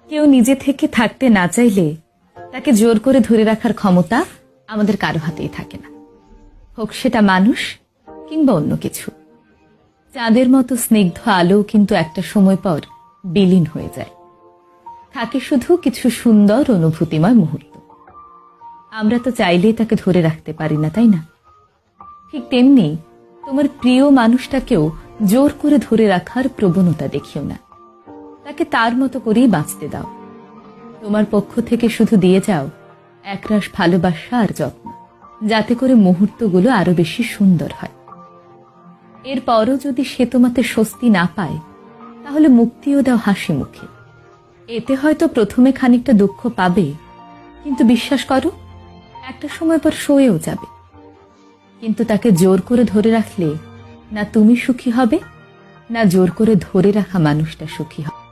কেউ নিজে থেকে থাকতে না চাইলে তাকে জোর করে ধরে রাখার ক্ষমতা আমাদের কারো হাতেই থাকে না, হোক সেটা মানুষ কিংবা অন্য কিছু। চাঁদের মতো স্নিগ্ধ আলো কিন্তু একটা সময় পর বিলীন হয়ে যায়, থাকে শুধু কিছু সুন্দর অনুভূতিময় মুহূর্ত। আমরা তো চাইলেই তাকে ধরে রাখতে পারি না, তাই না? ঠিক তেমনি তোমার প্রিয় মানুষটাকেও জোর করে ধরে রাখার প্রবণতা দেখিও না, তাকে তার মতো করেই বাঁচতে দাও। তোমার পক্ষ থেকে শুধু দিয়ে যাও একরাশ ভালোবাসা আর যত্ন, যাতে করে মুহূর্তগুলো আরো বেশি সুন্দর হয়। এরপরও যদি সে তোমাতে স্বস্তি না পায়, তাহলে মুক্তিও দাও হাসি মুখে। এতে হয়তো প্রথমে খানিকটা দুঃখ পাবে, কিন্তু বিশ্বাস করো একটা সময় পর সয়েও যাবে। কিন্তু তাকে জোর করে ধরে রাখলে না তুমি সুখী হবে, না জোর করে ধরে রাখা মানুষটা সুখী হবে।